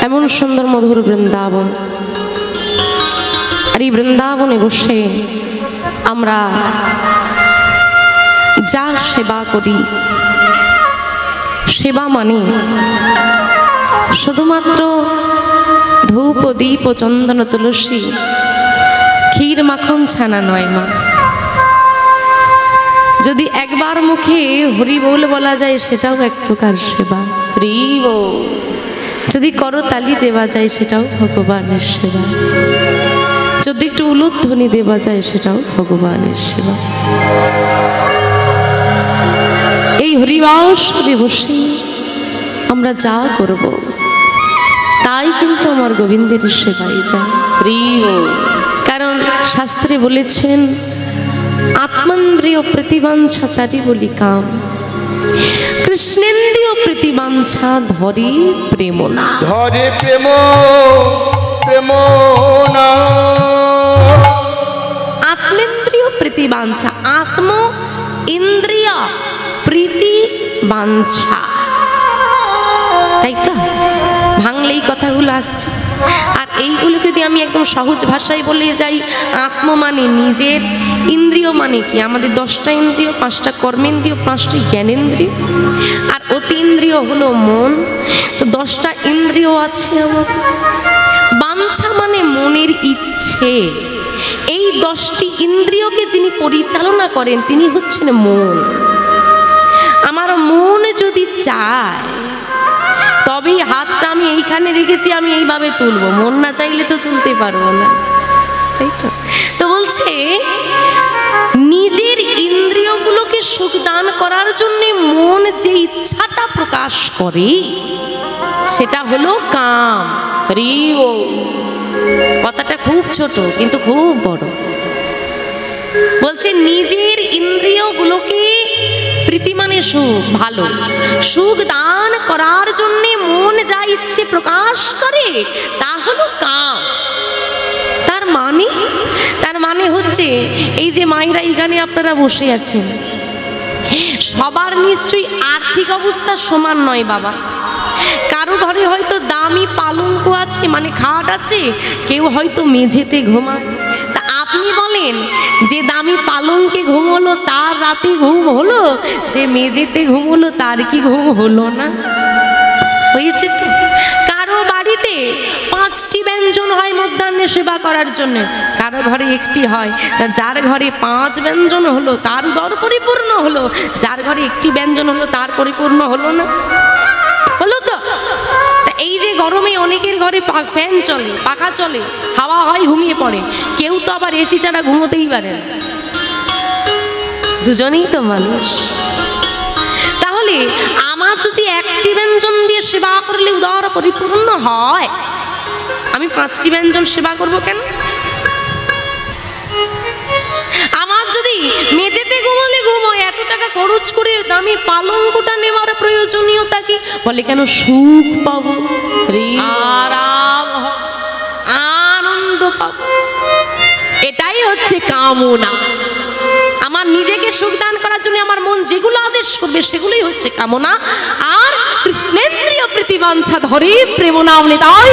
এমন সুন্দর মধুর বৃন্দাবন। আর এই বৃন্দাবনে বসে আমরা যা সেবা করি, সেবা মানে শুধুমাত্র ধূপ দীপ ও চন্দন তুলসী ক্ষীর মাখন ছানা নয় মা। যদি একবার মুখে হরি বল বলা যায় সেটাও এক প্রকার সেবা। হরি বল যদি করতালি দেওয়া যায় সেটাও ভগবানের সেবা। যদি একটু উলুধ্বনি দেওয়া যায় সেটাও ভগবানের সেবা। এই হরিবাসরে বসে আমরা যা করব তাই কিন্তু আমার গোবিন্দের সেবায় যায়। কারণ শাস্ত্রে বলেছেন আত্মেন্দ্রিয় প্রতিবাঞ্ছা তারি বলি কাম, কৃষ্ণেন্দ্রিয় প্রতিবাঞ্ছা ধরে প্রেম না। ধরে প্রেম প্রেম না। আত্মেন্দ্রিয় প্রীতিবাঞ্ছা, আত্ম ইন্দ্রিয় প্রীতিবাঞ্ছা, তাই তো ভাঙলেই কথাগুলো আসছে। আর এইগুলো যদি আমি একদম সহজ ভাষায় বলে যাই, আত্ম মানে নিজের, ইন্দ্রিয় মানে কি আমাদের 10টা ইন্দ্রিয়, 5টা কর্মেন্দ্রিয়, 5টি জ্ঞানেন্দ্রিয়, আর অতীন্দ্রিয় হলো মন। তো 10টা ইন্দ্রিয় আছে আমাদের। বাঞ্ছা মানে মনের ইচ্ছে। এই 10টি ইন্দ্রিয়কে যিনি পরিচালনা করেন তিনি হচ্ছেন মন। আমার মন যদি চায় তবেই হাতটা আমি এইখানে রেখেছি আমি এইভাবে তুলবো, মন না চাইলে তো তুলতে পারবো না, তাই তো। তো বলছে নিজের ইন্দ্রিয়গুলোকে সুখ দান করার জন্য মন যে ইচ্ছাটা প্রকাশ করে সেটা হলো কাম। কথাটা খুব ছোট কিন্তু খুব বড়। বলছে নিজের ইন্দ্রিয়গুলোকে প্রীতি মানে সুখ, ভালো সুখ দান করার জন্য মন যা ইচ্ছে প্রকাশ করে তা হলো কাম। তার মানে হচ্ছে এই যে মায়েরা এখানে আপনারা বসে আছেন, সবার নিশ্চয়ই আর্থিক অবস্থা সমান নয় বাবা। কারো ঘরে হয়তো দামি পালঙ্ক আছে মানে খাট আছে, কেউ হয়তো মেঝেতে ঘুমায়। তা আপনি বলেন যে দামি পালঙ্কে ঘুম হলো তার রাতে ঘুম হলো, যে মেঝেতে ঘুম হলো তার কি ঘুম হলো না? হয়েছে তো। কারো বাড়িতে 5টি ব্যঞ্জন হয় মধ্যাহ্নে সেবা করার জন্য, কারো ঘরে একটি হয়। যার ঘরে 5 ব্যঞ্জন হলো তার দর পরিপূর্ণ হলো, যার ঘরে একটি ব্যঞ্জন হলো তার পরিপূর্ণ হলো না? হলো তো। এই যে গরমে অনেকের ঘরে ফ্যান চলে, পাখা চলে, হাওয়া হয়, ঘুমিয়ে পড়ে। কেউ তো আবার এসি ছাড়া ঘুমোতেই পারে না, দুজনেই তো মানুষ। তাহলে আমার যদি একটি ব্যঞ্জন দিয়ে সেবা করলে উদর পরিপূর্ণ হয়, আমি 5টি ব্যঞ্জন সেবা করব কেন? আমার যদি মেঝেতে ঘুমোলে ঘুমোয়, এত টাকা খরচ করে দামি পালঙ্কটা নেওয়ার প্রয়োজনীয়তা কি? বলে কেন সুখ পাবো, আরাম আনন্দ পাবো, এটাই হচ্ছে কামনা। আমার নিজেকে সুখ দান করার জন্য আমার মন যেগুলো আদেশ করবে সেগুলোই হচ্ছে কামনা। আর কৃষ্ণেন্দ্রিয় প্রীতিবাঞ্ছা ধরে প্রেম নাম নিতাই।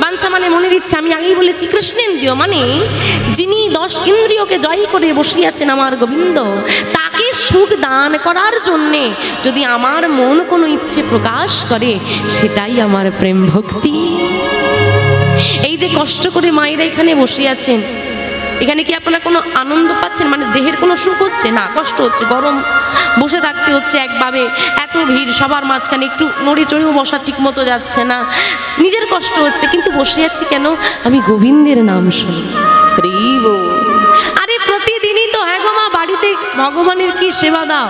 বাঞ্ছা মানে মনের ইচ্ছা। আমি আগেই বলেছি কৃষ্ণেন্দ্রিয় মানে যিনি 10 ইন্দ্রিয়কে জয় করে বসে আছেন আমার গোবিন্দ, তাকে সুখ দান করার জন্যে যদি আমার মন কোনো ইচ্ছে প্রকাশ করে সেটাই আমার প্রেম ভক্তি। এই যে কষ্ট করে মায়েরা এখানে বসে আছেন, এখানে কি আপনারা কোনো আনন্দ পাচ্ছেন? মানে দেহের কোনো সুখ হচ্ছে না, কষ্ট হচ্ছে, গরম বসে থাকতে হচ্ছে একভাবে, এত ভিড়, সবার মাঝখানে একটু নড়ে চড়েও বসা ঠিক মতো যাচ্ছে না, নিজের কষ্ট হচ্ছে, কিন্তু বসে আছি কেন? আমি গোবিন্দের নাম শুনি। আরে প্রতিদিনই তো, হ্যাঁ গো মা, বাড়িতে ভগবানের কি সেবা দাও?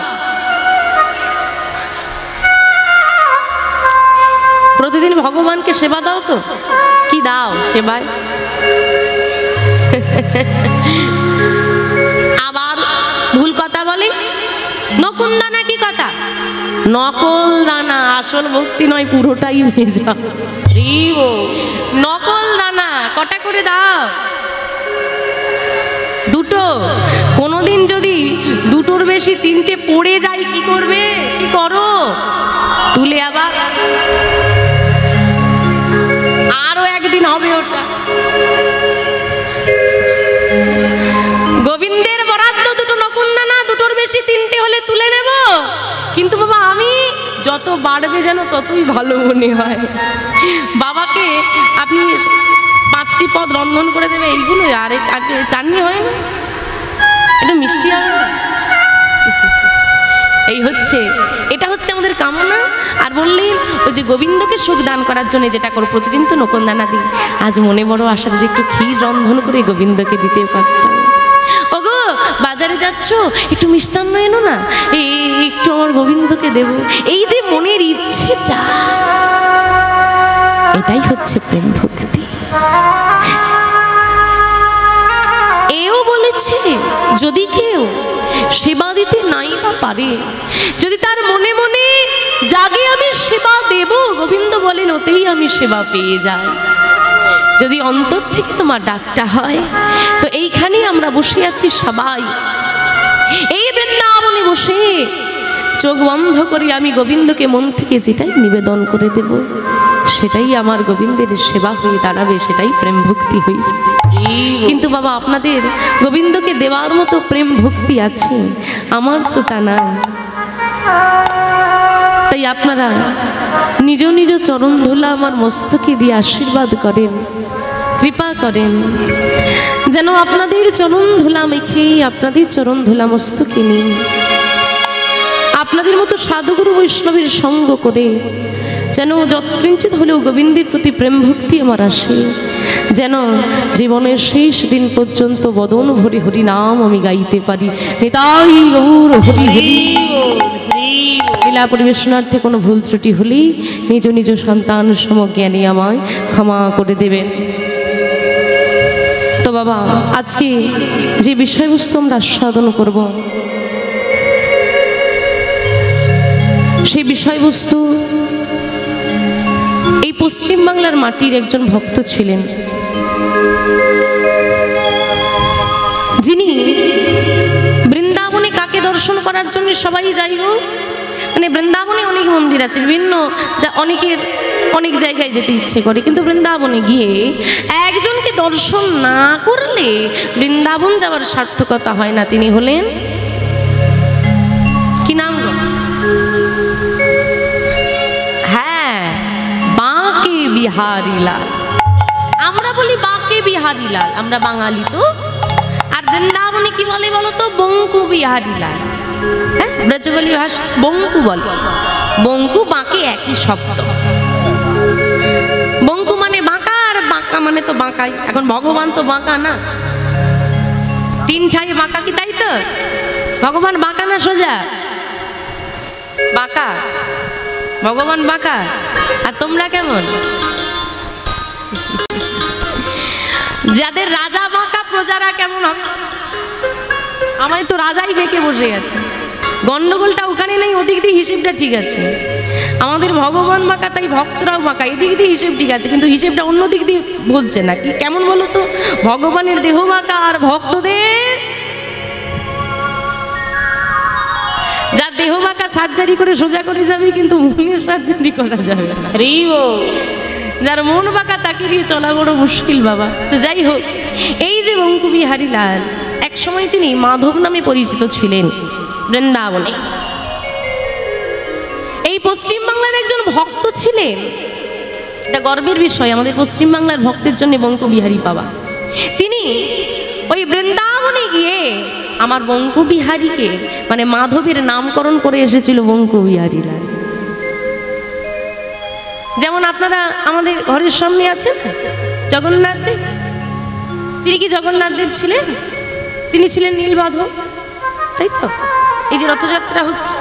প্রতিদিন ভগবানকে সেবা দাও তো? কি দাও সেবায়? আবার ভুল কথা বলে, নকুল দানা। কি কথা? নকল দানা, আসল ভক্তি নয়, পুরোটাই ভেজা। নকল দানা কটা করে দাও? 2টো। কোনোদিন যদি 2টোর বেশি 3টে পড়ে যায় কি করবে? কি করো? বেশি 3টে হলে তুলে নেব, কিন্তু বাবা আমি যত বাড়বে যেন ততই ভালো মনে হয়। বাবাকে আপনি 5টি পদ রন্ধন করে দেবে, এইগুলো আর আগে চাটনি হয় না, এটা মিষ্টি হবে না। এটা হচ্ছে আমাদের কামনা। আর বললেন ওই যে গোবিন্দকে সুখ দান করার জন্য যেটা করো, প্রতিদিন তো নকনদানা দিই, আজ মনে বড় আশা যদি একটু ক্ষীর রন্ধন করে গোবিন্দকে দিতে পারতাম। ওগো বাজারে যাচ্ছ, একটু মিষ্টান্ন এনো না, একটু আমার গোবিন্দকে দেব, এই যে মনের ইচ্ছেটা, এটাই হচ্ছে প্রেম ভক্তি। এও বলেছে যদি কেউ সেবা দিতে নাই বা পারে, যদি তার মনে মনে জাগে আমি সেবা দেব, গোবিন্দ বলেন ওতেই আমি সেবা পেয়ে যাই। যদি অন্তর থেকে তোমার ডাকটা হয়, তো এইখানেই আমরা বসে আছি সবাই, এই বৃন্দাবনে বসে চোখ বন্ধ করি আমি গোবিন্দকে মন থেকে যেটাই নিবেদন করে দেব, সেটাই আমার গোবিন্দের সেবা হয়ে দাঁড়াবে, সেটাই প্রেম ভক্তি হয়েছে। কিন্তু বাবা আপনাদের গোবিন্দকে দেওয়ার মতো প্রেম ভক্তি আছে, আমার তো তা নাই। তাই আপনারা নিজ নিজ চরণ ধুলা আমার মস্তকে দিয়ে আশীর্বাদ করেন, কৃপা করেন, যেন আপনাদের চরণ ধুলা মেখেই আপনাদের চরণ ধুলা মস্তকে নিই, আপনাদের মতো সাধুগুরু বৈষ্ণবের সঙ্গ করে যেন যৎকিঞ্চিত হলেও গোবিন্দের প্রতি প্রেম ভক্তি আমার আসে, যেন জীবনের শেষ দিন পর্যন্ত বদন ভরি হরি নাম আমি গাইতে পারি। নিতাই গৌর হরি হরি। লীলা পরিবেশনার্থে কোনো ভুল ত্রুটি হলেই নিজ নিজ সন্তান সমজ্ঞানী আমায় ক্ষমা করে দেবেন। তো বাবা আজকে যে বিষয়বস্তু আমরা আস্বাদন করব, সেই বিষয়বস্তু এই পশ্চিমবাংলার মাটির একজন ভক্ত ছিলেন, যিনি বৃন্দাবনে কাকে দর্শন করার জন্য সবাই যাই গো, মানে বৃন্দাবনে অনেক মন্দির আছে বিভিন্ন, যা অনেকের অনেক জায়গায় যেতে ইচ্ছে করে, কিন্তু বৃন্দাবনে গিয়ে একজনকে দর্শন না করলে বৃন্দাবন যাওয়ার সার্থকতা হয় না। তিনি হলেন কি নাম? হ্যাঁ, বাঁকে বিহারীলাল। আমরা বলি বাঁকে বিহারীলাল, আমরা বাঙালি তো। আর বৃন্দাবনে কি বলে বলো তো? বঙ্কু বিহারীলাল। হ্যাঁ, ব্রজবলি ভাষা বঙ্কু বলে। বঙ্কু বাঁকে একই শব্দ। বঙ্কু মানে বাঁকা, আর বাঁকা মানে তো বাঁকাই। এখন ভগবান তো বাঁকা না, 3ঠাই বাঁকা, কি তাই তো? ভগবান বাঁকা না সোজা? বাঁকা। ভগবান বাঁকা, আর তোমরা কেমন? যাদের রাজা বাঁকা, প্রজারা কেমন হবে? আমায় তো রাজাই বেঁকে বসে গেছে। গন্ডগোলটা ওখানে নেই, ওদিক দিয়ে হিসেবটা ঠিক আছে। আমাদের ভগবান বাঁকা, তাই ভক্তরাও বাঁকা, এদিক দিয়ে হিসেব ঠিক আছে, কিন্তু হিসেবটা অন্য দিক দিয়ে বলছে না। কি কেমন বলো তো? ভগবানের দেহ বাঁকা আর ভক্তদের, যার দেহ বাঁকা সার্জারি করে সোজা করে যাবে, কিন্তু মনের সার্জারি করা যাবে না। যার মন বাঁকা তাকে দিয়ে চলা বড় মুশকিল বাবা। তো যাই হোক, এই যে বঙ্কু বিহারীলাল এক সময় তিনি মাধব নামে পরিচিত ছিলেন বৃন্দাবনে। এই পশ্চিমবাংলার একজন ভক্ত ছিলেন। এটা গর্বের বিষয় আমাদের পশ্চিমবাংলার ভক্তের জন্য বঙ্কু বিহারী পাওয়া। তিনি ওই বৃন্দাবনে গিয়ে আমার বঙ্কু বিহারীকে, মানে মাধবের নামকরণ করে এসেছিল বঙ্কু বিহারীলাল। যেমন আপনারা আমাদের ঘরের সামনে আছেন জগন্নাথ দেব। তিনি কি জগন্নাথ দেব ছিলেন? তিনি ছিলেন নীলমাধব, তাই তো? এই যে রথযাত্রা হচ্ছে,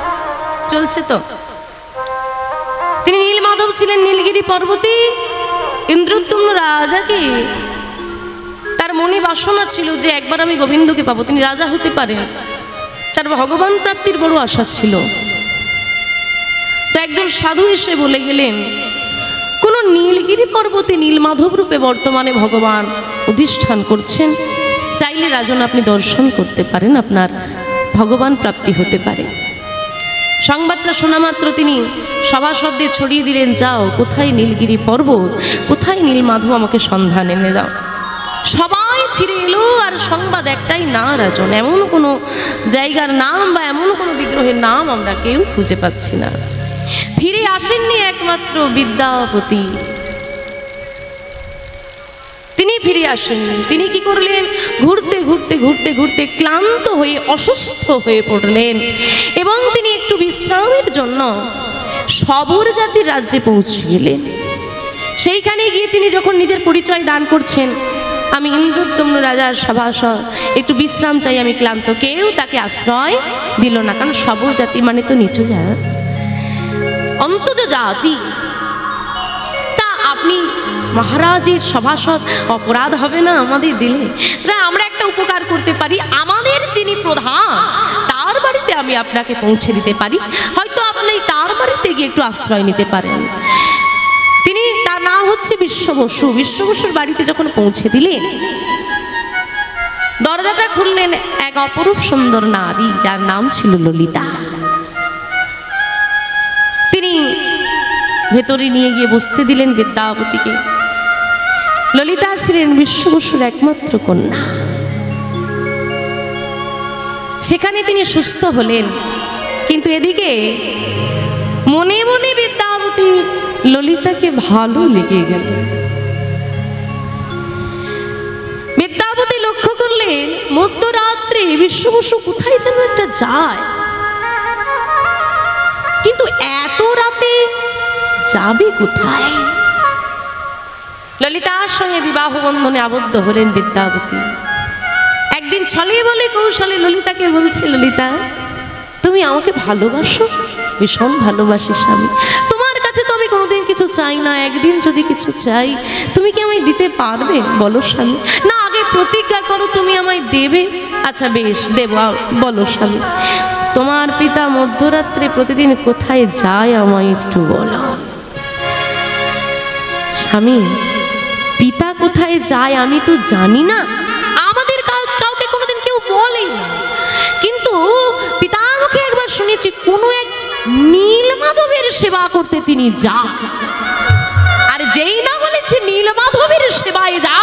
চলছে তো, তিনি নীলমাধব ছিলেন। নীলগিরি পর্বতে ইন্দ্রদ্যুম্ন রাজাকে, তার মনে বাসনা ছিল যে একবার আমি গোবিন্দকে পাবো, তিনি রাজা হতে পারেন, তার ভগবান প্রাপ্তির বড় আশা ছিল। তো একজন সাধু এসে বলে গেলেন, কোন নীলগিরি পর্বতে নীলমাধব রূপে বর্তমানে ভগবান অধিষ্ঠান করছেন, চাইলে রাজন আপনি দর্শন করতে পারেন, আপনার ভগবান প্রাপ্তি হতে পারে। সংবাদটা শোনা মাত্র তিনি সভাসদদের ছড়িয়ে দিলেন, যাও, কোথায় নীলগিরি পর্বত, কোথায় নীলমাধব, আমাকে সন্ধান এনে দাও। সবাই ফিরে এলো আর সংবাদ একটাই, না রাজন, এমন কোনো জায়গার নাম বা এমন কোনো বিগ্রহের নাম আমরা কেউ খুঁজে পাচ্ছি না। ফিরে আসেননি একমাত্র বিদ্যাপতি, তিনি ফিরে আসেননি। তিনি কি করলেন? ঘুরতে ঘুরতে ঘুরতে ঘুরতে ক্লান্ত হয়ে অসুস্থ হয়ে পড়লেন এবং তিনি একটু বিশ্রামের জন্য সবর জাতির রাজ্যে পৌঁছে গেলেন। সেইখানে গিয়ে তিনি যখন নিজের পরিচয় দান করছেন, আমি ইন্দ্রদ্যম্ন রাজার সভাসদ, একটু বিশ্রাম চাই, আমি ক্লান্ত, কেউ তাকে আশ্রয় দিল না। কারণ সবর জাতি মানে তো নিচু জাত, অন্তজ জাতি। তা আপনি মহারাজের সভাসদ, অপরাধ হবে না আমাদের দিলে? তাই আমরা একটা উপকার করতে পারি, আমাদের যিনি প্রধান তার বাড়িতে আমি আপনাকে পৌঁছে দিতে পারি, হয়তো আপনি তার বাড়িতে গিয়ে একটু আশ্রয় নিতে পারেন। তিনি, তার নাম হচ্ছে বিশ্ব বসু। বিশ্ব বসুর বাড়িতে যখন পৌঁছে দিলেন, দরজাটা খুললেন এক অপরূপ সুন্দর নারী, যার নাম ছিল ললিতা। তিনি ভেতরে নিয়ে গিয়ে বসতে দিলেন বিদ্যাপতিকে। ললিতা ছিলেন বিশ্ব বসুর একমাত্র কন্যা। সেখানে তিনি সুস্থ হলেন, কিন্তু এদিকে মনে মনে বিদ্যাপতি ললিতাকে ভালো লেগে গেল। বিদ্যাপতি লক্ষ্য করলেন মধ্যরাত্রে বিশ্ব বসু কোথায় যেন একটা যায়, কিন্তু এত রাতে যাবে কোথায়? ললিতার সঙ্গে বিবাহ বন্ধনে আবদ্ধ হলেন বিদ্যাপতি। একদিন ছলে বলে কৌশলে ললিতাকে বলছে, ললিতা তুমি আমাকে ভালোবাসো? ভীষণ ভালোবাসি স্বামী, তোমার কাছে তো আমি কোনোদিন কিছু চাই না, একদিন যদি কিছু চাই তুমি কি আমায় দিতে পারবে? বলো স্বামী। না, আগে প্রতিজ্ঞা করো তুমি আমায় দেবে। আচ্ছা বেশ দেব, বলো স্বামী। তোমার পিতা মধ্যরাত্রে প্রতিদিন কোথায় যায় আমায় একটু বলো। স্বামী, পিতা কোথায় যায় আমি তো জানি না, আমাদের কাউকে কোনোদিন কেউ বলেই না, কিন্তু পিতার মুখে একবার শুনেছি কোনো এক নীলমাধবের সেবা করতে তিনি যান। আর যেই না বলেছে নীলমাধবের সেবায় যা,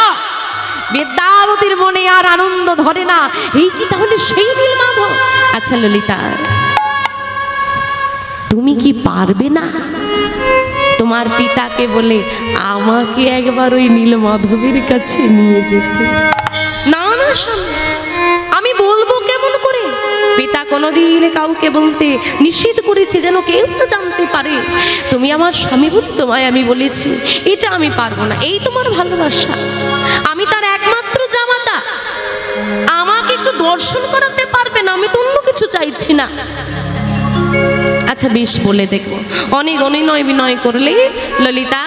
বিদ্যাপতির মনে আর আনন্দ ধরে না। এই কি তাহলে সেই নীলমাধব? আচ্ছা ললিতা, তুমি কি পারবে না তোমার পিতাকে বলে আমাকে একবার ওই নীলমাধবের কাছে নিয়ে যেতে? না না স্বামী, আমি বলবো কেমন করে? পিতা কোনোদিন কাউকে বলতে নিষেধ করেছে, যেন কেউ না জানতে পারে তুমি আমার স্বামী। তোমায় আমি বলেছি এটা আমি পারবো না, এই তোমার ভালোবাসা, আমি তার একমাত্র জামাতা, আমাকে একটু দর্শন করাতে পারবে না? আমি তো অন্য কিছু চাইছি না। আচ্ছা বেশ, বলে দেখো। অনেক অনুনয় বিনয় করলে ললিতা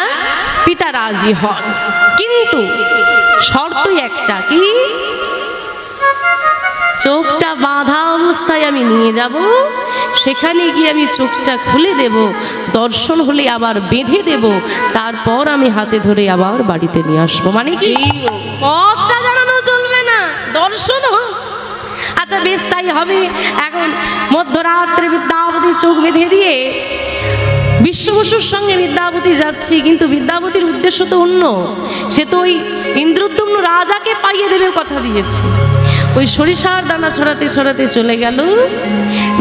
পিতা রাজি হন, কিন্তু শর্ত একটা, কি? চোখটা বাঁধা অবস্থায় আমি নিয়ে যাব, সেখানে গিয়ে আমি চোখটা খুলে দেব, দর্শন হলে আবার বেঁধে দেব, তারপর আমি হাতে ধরে আবার বাড়িতে নিয়ে আসবো। মানে কি? পথটা জানানো চলবে না, দর্শন হোক। আচ্ছা বেশ, তাই হবে। এখন মধ্যরাত্রে বিদ্যাপতি চোখ বেঁধে দিয়ে বিশ্ব বসুর সঙ্গে বিদ্যাপতি যাচ্ছি, কিন্তু বিদ্যাপতির উদ্দেশ্য তো অন্য। সে তো ওই ইন্দ্রদ্যম্ন রাজাকে পাইয়ে দেবে কথা দিয়েছে। ওই সরিষার দানা ছড়াতে ছড়াতে চলে গেল,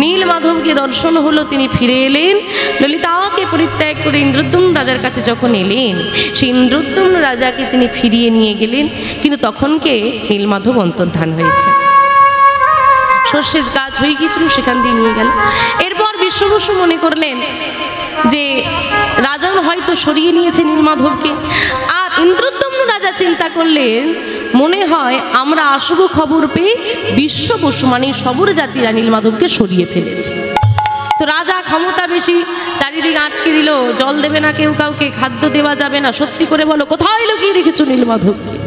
নীলমাধবকে দর্শন হলো, তিনি ফিরে এলেন। ললিতাকে পরিত্যাগ করে ইন্দ্রদ্যম্ন রাজার কাছে যখন এলেন, সেই ইন্দ্রদ্যম্ন রাজাকে তিনি ফিরিয়ে নিয়ে গেলেন, কিন্তু তখনকে নীলমাধব অন্তর্ধান হয়েছে। শস্যের গাছ হয়ে গিয়েছিল, সেখান দিয়ে নিয়ে গেল। এরপর বিশ্ব বসু মনে করলেন যে রাজন হয়তো সরিয়ে নিয়েছে নীলমাধবকে, আর ইন্দ্রদ্যম্ন রাজা চিন্তা করলেন মনে হয় আমরা আসব খবর পেয়ে বিশ্ব বসু মানে সবর জাতিরা নীলমাধবকে সরিয়ে ফেলেছে। তো রাজা ক্ষমতা বেশি, চারিদিকে আটকে দিল, জল দেবে না কেউ কাউকে, খাদ্য দেওয়া যাবে না। সত্যি করে বলো, কোথায় লুকিয়ে রেখেছো নীলমাধবকে?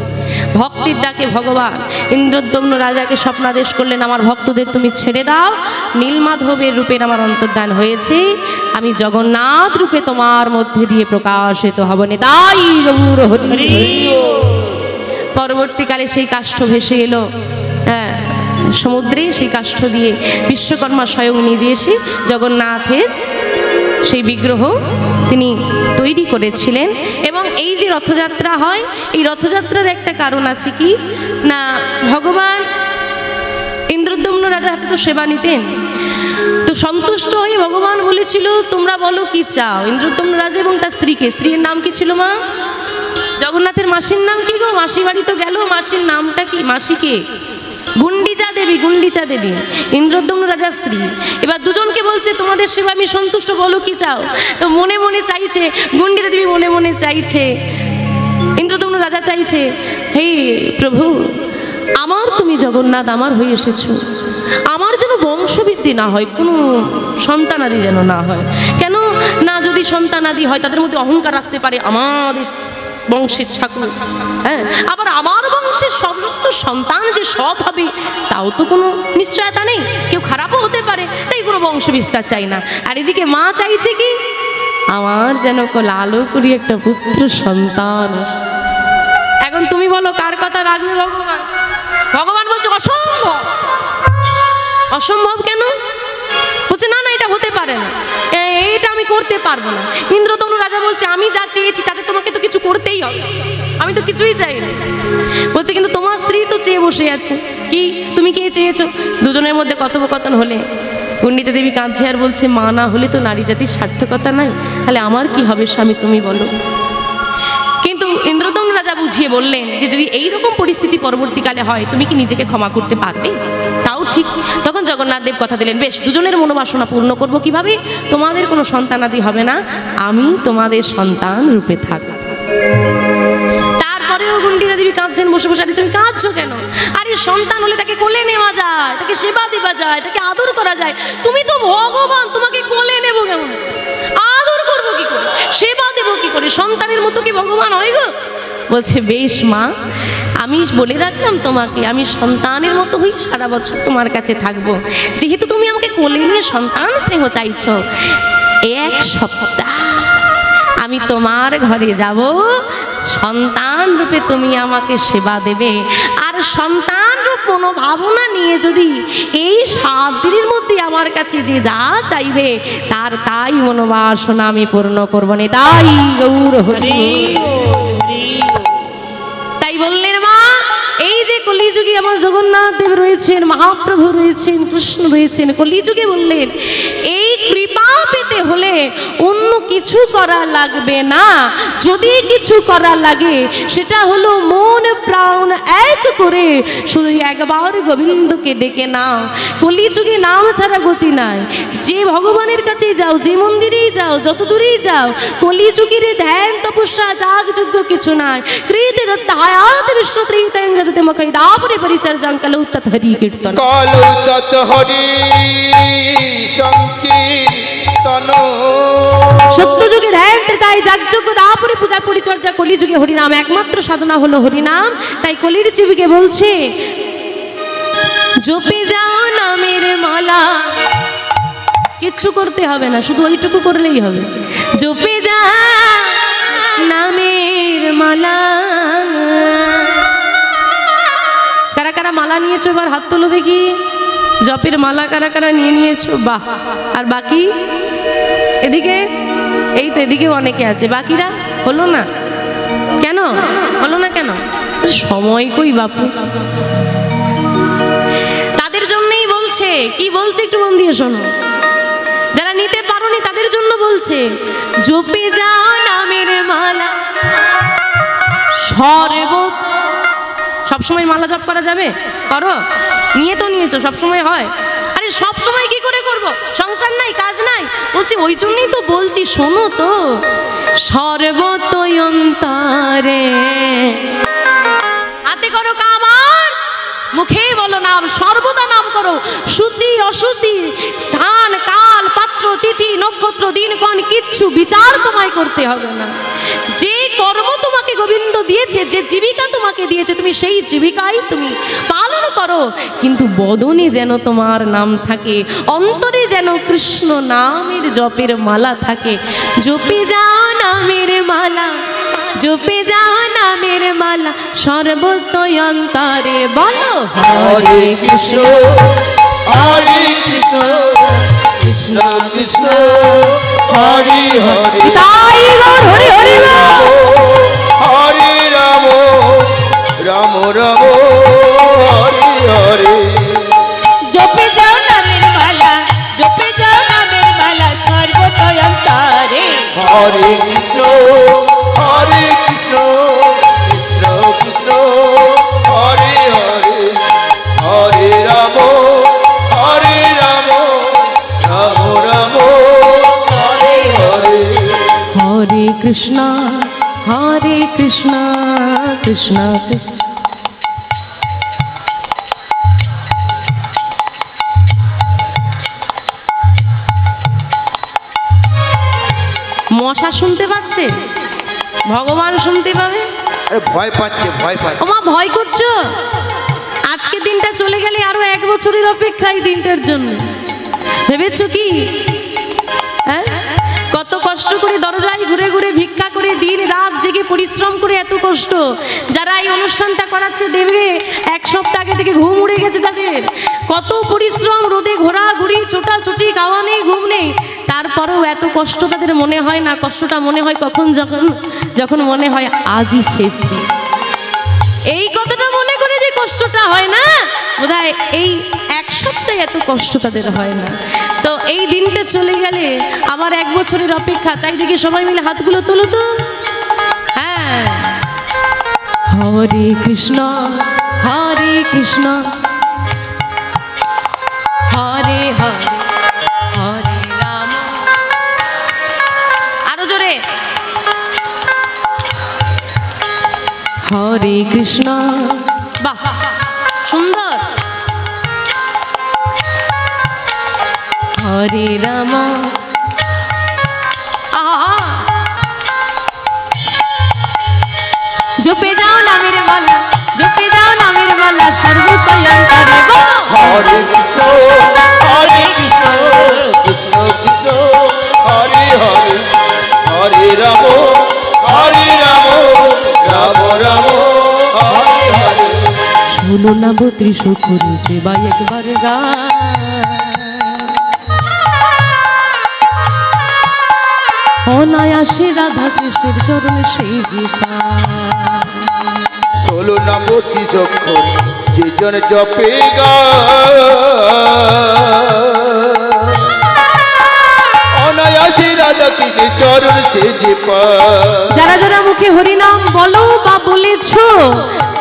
ভক্তির ডাকে ভগবান ইন্দ্রদ্যম্ন রাজাকে স্বপ্নাদেশ করলেন, আমার ভক্তদের তুমি ছেড়ে দাও, নীলমাধবের রূপের আমার অন্তর্ধান হয়েছে, আমি জগন্নাথ রূপে তোমার মধ্যে দিয়ে প্রকাশিত হব। তাই পরবর্তীকালে সেই কাষ্ঠ ভেসে এলো সমুদ্রে, সেই কাষ্ঠ দিয়ে বিশ্বকর্মা স্বয়ং নিজে এসে জগন্নাথের সেই বিগ্রহ তিনি তৈরি করেছিলেন। এবং এই যে রথযাত্রা হয়, এই রথযাত্রার একটা কারণ আছে কি না, ভগবান ইন্দ্রদ্যম্ন রাজা হাতে তো সেবা নিতেন, তো সন্তুষ্ট হয়ে ভগবান বলেছিল তোমরা বলো কি চাও। ইন্দ্রদ্যম্ন রাজা এবং তার স্ত্রীকে, স্ত্রীর নাম কি ছিল মা? জগন্নাথের মাসির নাম কি গো? মাসি বাড়ি তো গেল, মাসির নামটা কি? মাসিকে গুন্ডিচা দেবী, গুন্ডিচা দেবী ইন্দ্রদ্যম্ন রাজার স্ত্রী। এবার দুজনকে বলছে তোমাদের সেবা আমি সন্তুষ্ট, বলো কি চাও। তো মনে মনে চাইছে, গুন্ডিচা দেবী মনে মনে চাইছে, ইন্দ্রদ্যম্ন রাজা চাইছে, হে প্রভু আমার তুমি জগন্নাথ আমার হয়ে এসেছো, আমার যেন বংশবৃদ্ধি না হয়, কোনো সন্তানাদি যেন না হয়। কেন না, যদি সন্তানাদি হয় তাদের মধ্যে অহংকার আসতে পারে, আমাদের বংশের ঠাকুর, হ্যাঁ, আবার আমার বংশের সমস্ত সন্তান যে সৎ হবে তাও তো কোনো নিশ্চয়তা নেই, কেউ খারাপও হতে পারে, তাই কোনো বংশ বিস্তার চাই না। আর এদিকে মা চাইছে কি, আমার যেন লালো করি একটা পুত্র সন্তান। এখন তুমি বলো কার কথা রাখবে ভগবান? ভগবান বলছে অসম্ভব। অসম্ভব কেন? বলছে না না, এটা হতে পারে না, এটা আমি করতে পারবো না। ইন্দ্রদ্যম্ন রাজা বলছে আমি যা চেয়েছি তাতে তোমাকে তো কিছু করতেই হবে, আমি তো কিছুই চাই না। বলছে কিন্তু তোমার স্ত্রী তো চেয়ে বসে আছে, কি তুমি কে চেয়েছো? দুজনের মধ্যে কথোপকথন হলে গুন্ডিচা দেবী কাঁদছে আর বলছে মা না হলে তো নারী জাতির সার্থকতা নাই, তাহলে আমার কি হবে স্বামী তুমি বলো। কিন্তু ইন্দ্রদ্যম্ন রাজা বুঝিয়ে বললেন যে যদি এইরকম পরিস্থিতি পরবর্তীকালে হয় তুমি কি নিজেকে ক্ষমা করতে পারবে? তাও ঠিক। তখন জগন্নাথ দেব কথা দিলেন, বেশ দুজনের মনোবাসনা পূর্ণ করব কিভাবে? তোমাদের কোনো সন্তানাদি হবে না, আমি তোমাদের সন্তান রূপে থাকব। তারপরেও গুন্ডিচা দেবী কাঁদছেন বসে বসে। আরে তুমি কাঁদছো কেন? আরে সন্তান হলে তাকে কোলে নেওয়া যায়, তাকে সেবা দেওয়া যায়, তাকে আদর করা যায়। তুমি তো ভগবান, তোমাকে কোলে নেব কেমন? আদর করবো কি করে, সেবা দেবো কি করে? সন্তানের মতো কি ভগবান হয় গো? বলছে বেশ মা, আমি বলে রাখলাম তোমাকে আমি সন্তানের মতো হই সারা বছর তোমার কাছে থাকবো। যেহেতু তুমি আমাকে কোলে নিয়ে সন্তান স্নেহ চাইছো, এক সপ্তাহ আমি তোমার ঘরে যাব, সন্তান রূপে তুমি আমাকে সেবা দেবে। আর সন্তান রূপ মনোভাবনা নিয়ে যদি এই 7 দিনের মধ্যে আমার কাছে যে যা চাইবে তার তাই মনোবাসনা আমি পূর্ণ করবো না। তাই গৌর হরি। তাই বললেন মা, এই যে কলিযুগে আমার জগন্নাথ দেব রয়েছেন, মহাপ্রভু রয়েছেন, কৃষ্ণ রয়েছেন, কলিযুগে বললেন এই কৃপা পেতে হলে অন্য কিছু করা লাগবে না। যদি কিছু করা লাগে সেটা হলো মন প্রাণ এক করে শুধু একবার গোবিন্দকে ডেকে নাও। কলিযুগে নাম ছাড়া গতি নাই। যে ভগবানের কাছে যাও, যে মন্দিরেই যাও, যত দূরেই যাও, কলিযুগের ধ্যান তপস্যা যাগযজ্ঞ কিছু নাই। কৃতে হায়াত বিষ্ণু ত্রিতাং যততে মুখে দাপরে পরিচর্যাং কালৌ তৎ হরি কীর্তন, কালৌ তৎ হরি সংকীর্তন। সত্যযুগে ধ্যান ত্রিতায় যাগযজ্ঞ দাপরে পূজা পরিচর্যা, কলিযুগে হরিনাম একমাত্র সাধনা হলো হরিনাম। তাই কলির জীবকে বলছে জপে যাও নামের মালা, কিচ্ছু করতে হবে না, শুধু ওইটুকু করলেই হবে। জপে যা নামের মালা। কারা কারা মালা নিয়েছো এবার হাত তোলো দেখি। জপের মালা কারা কারা নিয়ে নিয়েছো? বাহ। আর বাকি এদিকে, এই তো এদিকেও অনেকে আছে, বাকিরা হলো না কেন? হলো না কেন? সময় কই বাপু। তাদের জন্যই বলছে, কি বলছে একটু মন দিয়ে শোনো। যারা নিতে পারোনি তাদের জন্য বলছে জপে যাও নামের মালা সর্ব। সবসময় মালা জপ করা যাবে? করো, নিয়ে তো নিয়েছো, সবসময় হয়? আরে সবসময় কি করে করব? সংসার নাই, কাজ নাই। বলছি ওই জন্যই তো বলছি, শোনো তো। সর্বতয়ন্তরে হাতে করো কামার, মুখে বলো নাম, সর্বদা নাম করো। সূচি অসুচি, স্থান কাল পাত্র তিথি নক্ষত্র দিনক্ষণ কিচ্ছু বিচার তোমায় করতে হবে না। যে কর্ম তোমাকে গোবিন্দ দিয়েছে, যে জীবিকা তোমাকে দিয়েছে, তুমি সেই জীবিকাই তুমি পালন করো। কিন্তু বদনে যেন তোমার নাম থাকে, অন্তরে যেন কৃষ্ণ নামের জপের মালা থাকে। জপে যাও নামের মালা, জপে যাও নামের মালা সর্বতয়ন্তরে। বলো হরে কৃষ্ণ হরে কৃষ্ণ কৃষ্ণ কৃষ্ণ হরি হরি তাই গৌর হরি হরি বল। হরি রাম রাম রাম হরি হরি জপে যাও নামের মালা, জপে যাও নামের মালা সর্বতই অন্তরে। হরে কৃষ্ণ কৃষ্ণ কৃষ্ণ হরে হরে হরে রাম রাম রাম হরে হরে হরে কৃষ্ণ কৃষ্ণ কৃষ্ণ। মশা শুনতে পাচ্ছে, ভগবান শুনতে পাবে। আরে ভয় পাচ্ছে ভয় পাচ্ছে ওমা ভয় করছো? আজকে দিনটা চলে গেলে আরো 1 বছরের অপেক্ষা এই দিনটার জন্য। ভেবেছো কি? হ্যাঁ, কত কষ্ট করে দরজায় ঘুরে ঘুরে ভিক্ষা করে দিন রাত জেগে পরিশ্রম করে এত কষ্ট। যারা এই অনুষ্ঠানটা করাচ্ছে দেবে 1 সপ্তাহ আগে থেকে ঘুম উড়ে গেছে তাদের। কত পরিশ্রম, রোদে ঘোরাঘুরি, ছোটাছুটি, খাওয়া নেই, ঘুম নেই, তারপরেও এত কষ্ট তাদের মনে হয় না। কষ্টটা মনে হয় কখন? যখন মনে হয় আজই শেষ দিন। এই কথাটা মনে করে যে কষ্টটা হয় না, বোধহয় এই 1 সপ্তাহে এত কষ্ট তাদের হয় না। তো এই দিনটা চলে গেলে আবার 1 বছরের অপেক্ষা। তাই দেখি সবাই মিলে হাতগুলো তোলো তো। হ্যাঁ, হরে কৃষ্ণ কৃষ্ণ হরে হরে হরে রাম। আরো জোরে, হরে কৃষ্ণ। বাহ, সুন্দর। হরে রাম। আহা, জপে যাও নামের মালা, জপে যাও নামের মালা সর্বতই অন্তরে। হরে কৃষ্ণ কৃষ্ণ কৃষ্ণ হরে হরে হরে রাম রাম রাম হরে হরে শোনো না 32 করেছে বা একবার গা। অনায়াসে রাধা কৃষ্ণের চরণে সেই যে পায়। 16 নম্বরটি যখন যে জন জপে গা অনায়াসে রাধা কৃষ্ণের চরণ সে যে পায়। যারা যারা মুখে হরিনাম বলো বা বলেছো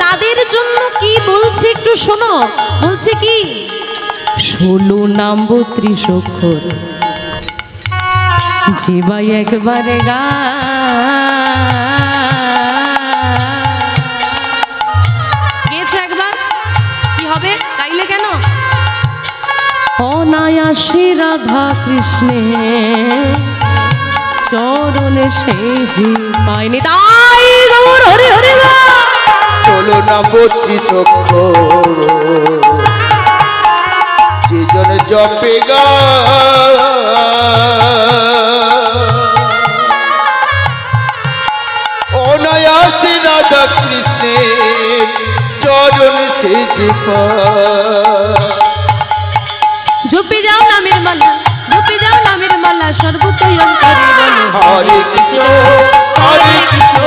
তাদের জন্য কি বলছে একটু শোনো। বলছে কি? 16 নাম 32 অক্ষর যে ভাই একবারে গা। গেছো একবার, কি হবে? তাইলে কেন? অনায়াসে রাধা কৃষ্ণের চরণে সেই যে পায়নি। তাই গৌর হরি হরি বল। 16 নম্বরটি অক্ষর যে জন জপে গা অনায়াসে রাধা কৃষ্ণের চরণ সে যে পায়। জপে যাও নামের মালা, জপে যাও নামের মালা সর্বতই অন্তরে বলো হরে কৃষ্ণ কৃষ্ণ